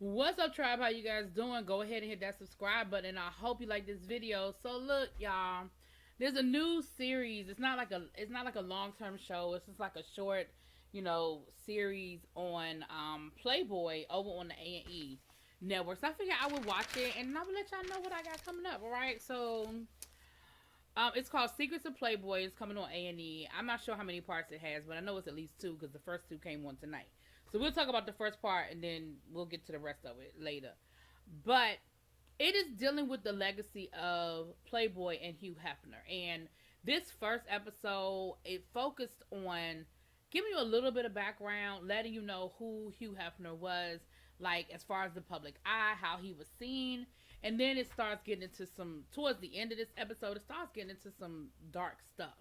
What's up, tribe? How you guys doing? Go ahead and hit that subscribe button. I hope you like this video. So look, y'all, there's a new series. It's not like a long-term show. It's just like a short, series on Playboy over on the A&E network. So I figured I would watch it and I would let y'all know what I got coming up. All right, so it's called Secrets of Playboy. It's coming on A&E. I'm not sure how many parts it has, but I know it's at least two because the first two came on tonight. So we'll talk about the first part and then we'll get to the rest of it later. But it is dealing with the legacy of Playboy and Hugh Hefner. And this first episode, it focused on giving you a little bit of background, letting you know who Hugh Hefner was, like as far as the public eye, how he was seen. And then it starts getting into towards the end of this episode, it starts getting into some dark stuff.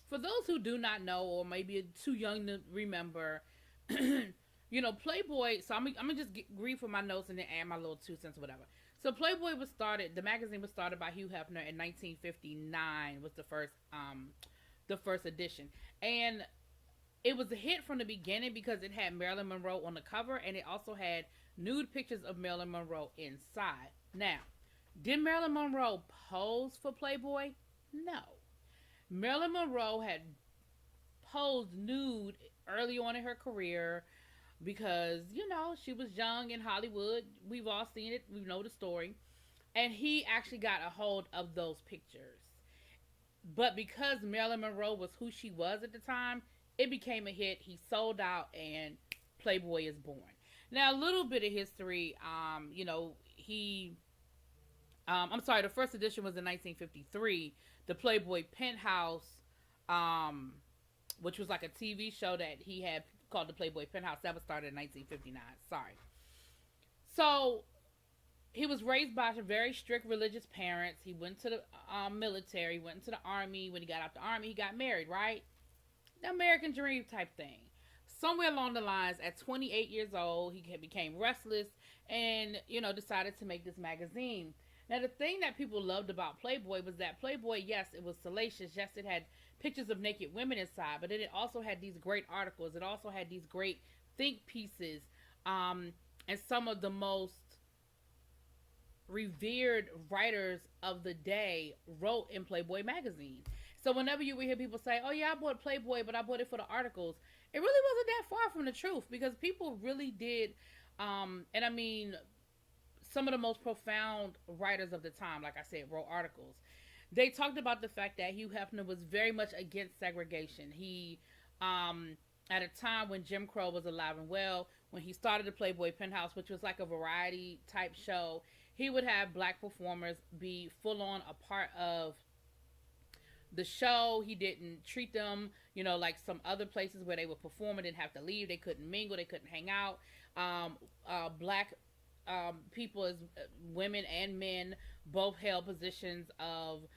For those who do not know, or maybe too young to remember, Playboy. So I'm gonna just read from my notes and then add my little 2 cents or whatever. So Playboy was started. The magazine was started by Hugh Hefner in 1959. Was the first edition, and it was a hit from the beginning because it had Marilyn Monroe on the cover, and it also had nude pictures of Marilyn Monroe inside. Now, did Marilyn Monroe pose for Playboy? No. Marilyn Monroe had posed nude early on in her career because, she was young in Hollywood. We've all seen it. We know the story. And he actually got a hold of those pictures. But because Marilyn Monroe was who she was at the time, it became a hit. He sold out and Playboy is born. Now, a little bit of history. The first edition was in 1953. The Playboy Penthouse, which was like a TV show that he had called the Playboy Penthouse, that was started in 1959. Sorry. So he was raised by very strict religious parents. He went to the military, went into the army. When he got out the army, he got married, right? The American dream type thing. Somewhere along the lines, at 28 years old, he became restless and, decided to make this magazine. Now, the thing that people loved about Playboy was that Playboy, yes, it was salacious. Yes, it had pictures of naked women inside, but it also had these great articles. It also had these great think pieces, and some of the most revered writers of the day wrote in Playboy magazine. So whenever you would hear people say, "Oh yeah, I bought Playboy, but I bought it for the articles," it really wasn't that far from the truth because people really did. And I mean, some of the most profound writers of the time, like I said, wrote articles. They talked about the fact that Hugh Hefner was very much against segregation. He, at a time when Jim Crow was alive and well, when he started the Playboy Penthouse, which was like a variety type show, he would have black performers be full on a part of the show. He didn't treat them, like some other places where they would perform and didn't have to leave. They couldn't mingle. They couldn't hang out. Black people, as women and men, both held positions of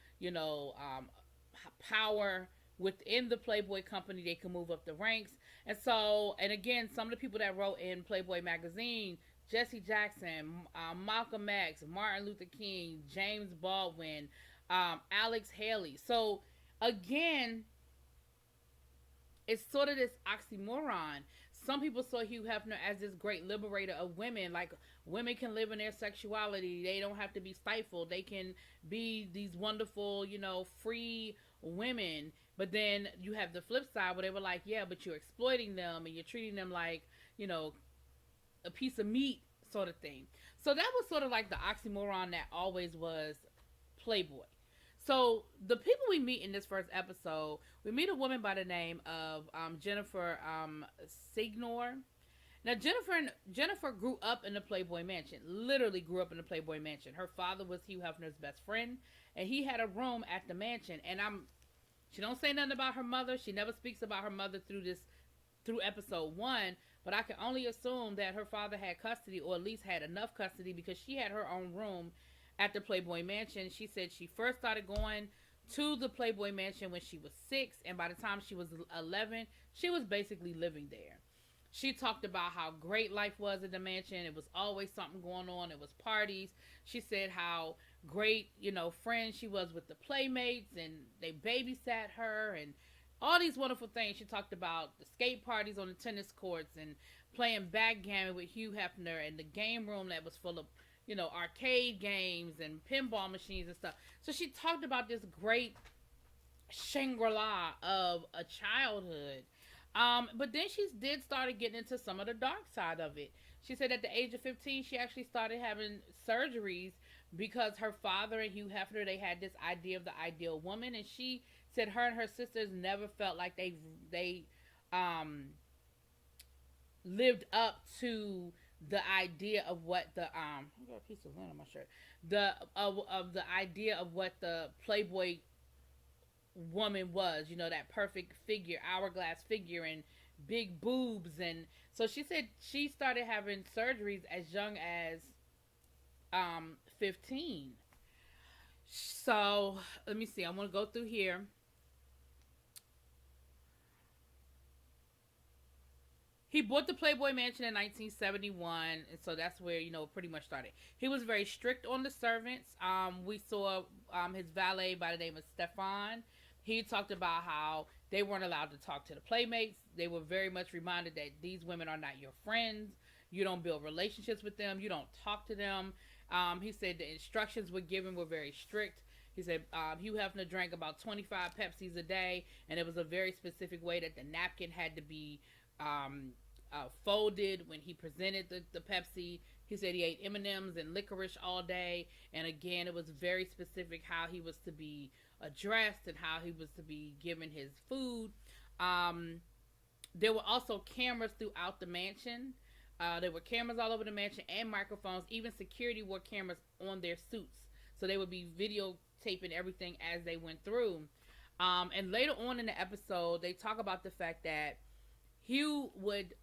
power within the Playboy company. They could move up the ranks. And again, some of the people that wrote in Playboy magazine: Jesse Jackson, Malcolm X, Martin Luther King, James Baldwin, Alex Haley. So again, it's sort of this oxymoron. Some people saw Hugh Hefner as this great liberator of women. Like, women can live in their sexuality. They don't have to be stifled. They can be these wonderful, free women. But then you have the flip side where they were like, yeah, but you're exploiting them and you're treating them like, a piece of meat sort of thing. So that was sort of like the oxymoron that always was Playboy. So the people we meet in this first episode, we meet a woman by the name of Jennifer Signor. Now, Jennifer grew up in the Playboy Mansion. Literally grew up in the Playboy Mansion. Her father was Hugh Hefner's best friend, and he had a room at the mansion. And she don't say nothing about her mother. She never speaks about her mother through episode 1. But I can only assume that her father had custody, or at least had enough custody, because she had her own room at the Playboy Mansion. She said she first started going to the Playboy Mansion when she was 6, and by the time she was 11, she was basically living there. She talked about how great life was at the mansion. It was always something going on. It was parties. She said how great, friend she was with the playmates, and they babysat her, and all these wonderful things. She talked about the skate parties on the tennis courts and playing backgammon with Hugh Hefner and the game room that was full of, arcade games and pinball machines and stuff. So she talked about this great Shangri-La of a childhood. But then she did started getting into some of the dark side of it. She said at the age of 15, she actually started having surgeries because her father and Hugh Hefner, they had this idea of the ideal woman, and she said her and her sisters never felt like they lived up to the idea of what the I got a piece of lint on my shirt. The of the idea of what the Playboy woman was, that perfect figure, hourglass figure, and big boobs. And so she said she started having surgeries as young as 15. So let me see, I'm gonna go through here. He bought the Playboy Mansion in 1971, and so that's where it pretty much started. He was very strict on the servants. We saw his valet by the name of Stefan. He talked about how they weren't allowed to talk to the playmates. They were very much reminded that these women are not your friends. You don't build relationships with them. You don't talk to them. He said the instructions were given were very strict. He said Hugh Hefner drank about 25 Pepsis a day, and it was a very specific way that the napkin had to be folded when he presented the Pepsi. He said he ate M&Ms and licorice all day, and again, it was very specific how he was to be addressed and how he was to be given his food. There were also cameras throughout the mansion. There were cameras all over the mansion and microphones. Even security wore cameras on their suits, so they would be videotaping everything as they went through. And later on in the episode, they talk about the fact that Hugh would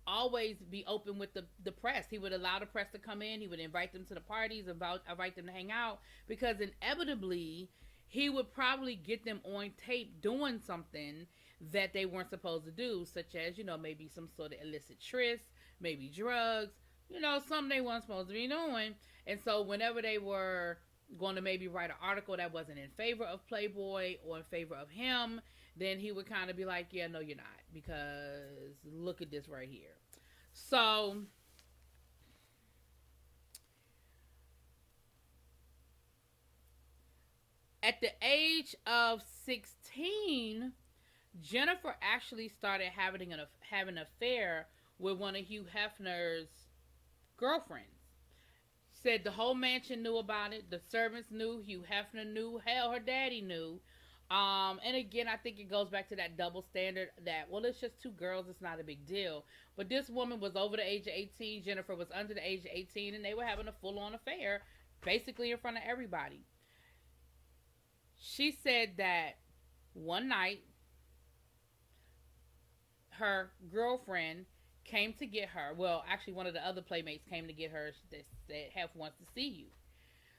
always be open with the press. He would allow the press to come in. He would invite them to the parties, invite them to hang out, because inevitably he would probably get them on tape doing something that they weren't supposed to do, such as, maybe some sort of illicit tryst, maybe drugs, something they weren't supposed to be doing. And so whenever they were going to maybe write an article that wasn't in favor of Playboy or in favor of him, then he would kind of be like, yeah, no, you're not, because look at this right here. So at the age of 16, Jennifer actually started having an affair with one of Hugh Hefner's girlfriends. Said the whole mansion knew about it. The servants knew. Hugh Hefner knew. Hell, her daddy knew. And again, I think it goes back to that double standard that, well, it's just two girls, it's not a big deal. But this woman was over the age of 18, Jennifer was under the age of 18, and they were having a full-on affair, basically in front of everybody. She said that one night, her girlfriend came to get her. Well, actually, one of the other playmates came to get her. They said, Hef wants to see you.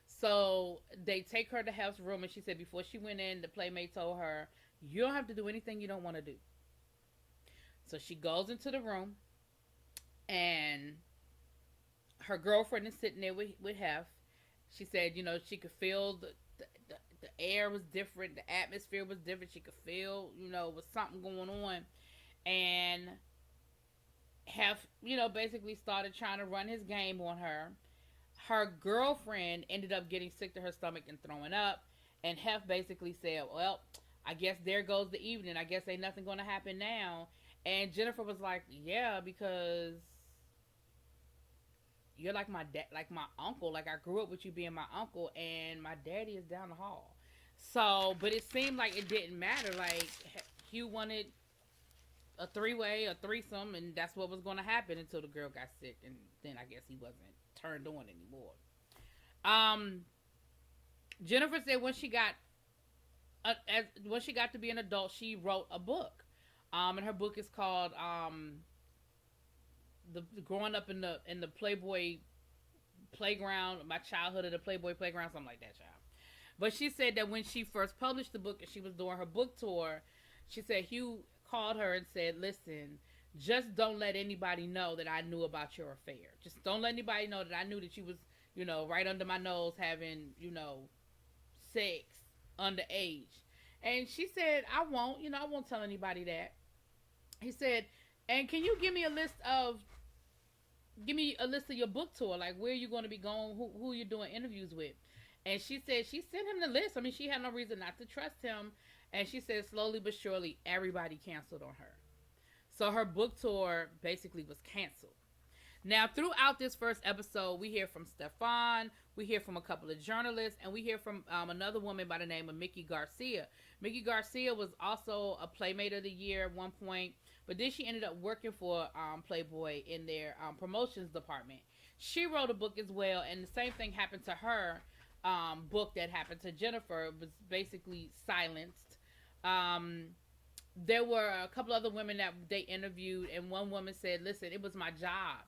So they take her to Hef's room, and she said before she went in, the playmate told her, you don't have to do anything you don't want to do. So she goes into the room, and her girlfriend is sitting there with Hef. She said, she could feel the air was different, the atmosphere was different. She could feel, was something going on. And Hef, basically started trying to run his game on her. Her girlfriend ended up getting sick to her stomach and throwing up. And Hef basically said, well, I guess there goes the evening. I guess ain't nothing going to happen now. And Jennifer was like, yeah, because you're like my uncle. Like, I grew up with you being my uncle, and my daddy is down the hall. So, but it seemed like it didn't matter. Like, Hugh wanted a three-way, a threesome, and that's what was going to happen until the girl got sick. And then I guess he wasn't turned on anymore. Jennifer said when she got to be an adult, she wrote a book. And her book is called the growing up in the Playboy playground, my childhood at the Playboy playground, something like that, child. But she said that when she first published the book and she was doing her book tour, she said Hugh called her and said, listen, just don't let anybody know that I knew about your affair. Just don't let anybody know that I knew that you was, right under my nose having, sex underage. And she said, I won't, I won't tell anybody that. He said, and can you give me a list of your book tour, like where you're going to be going, who you're doing interviews with. And she said she sent him the list. I mean, she had no reason not to trust him. And she said slowly but surely everybody canceled on her. So her book tour basically was canceled. Now, throughout this first episode, we hear from Stefan, we hear from a couple of journalists, and we hear from another woman by the name of Mickey Garcia. Mickey Garcia was also a Playmate of the Year at one point, but then she ended up working for Playboy in their promotions department. She wrote a book as well, and the same thing happened to her book that happened to Jennifer. It was basically silenced. There were a couple other women that they interviewed, and one woman said, listen, it was my job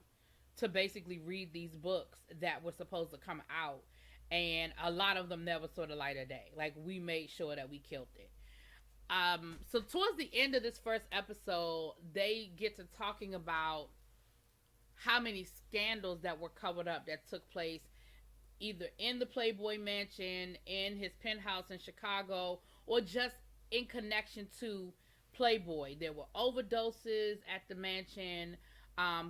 to basically read these books that were supposed to come out, and a lot of them never saw the light of day. Like, we made sure that we killed it. So towards the end of this first episode, they get to talking about how many scandals that were covered up that took place either in the Playboy mansion, in his penthouse in Chicago, or just in connection to Playboy. There were overdoses at the mansion.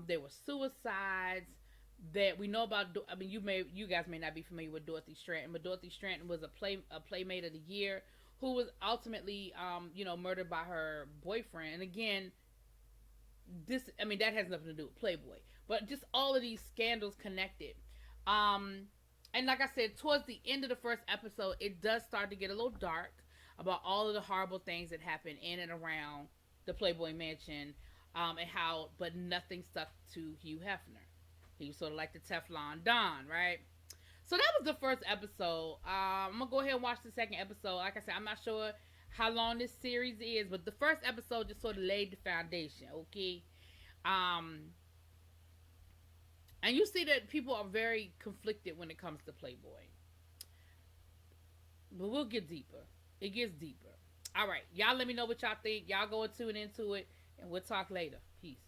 There were suicides that we know about. I mean, you guys may not be familiar with Dorothy Stranton, but Dorothy Stranton was a Playmate of the Year who was ultimately, murdered by her boyfriend. And again, that has nothing to do with Playboy, but just all of these scandals connected. And like I said, towards the end of the first episode, it does start to get a little dark about all of the horrible things that happened in and around the Playboy mansion. But nothing stuck to Hugh Hefner. He was sort of like the Teflon Don, right? So that was the first episode. I'm going to go ahead and watch the second episode. Like I said, I'm not sure how long this series is, but the first episode just sort of laid the foundation, okay? And you see that people are very conflicted when it comes to Playboy. But we'll get deeper. It gets deeper. All right. Y'all let me know what y'all think. Y'all go and tune into it. And we'll talk later. Peace.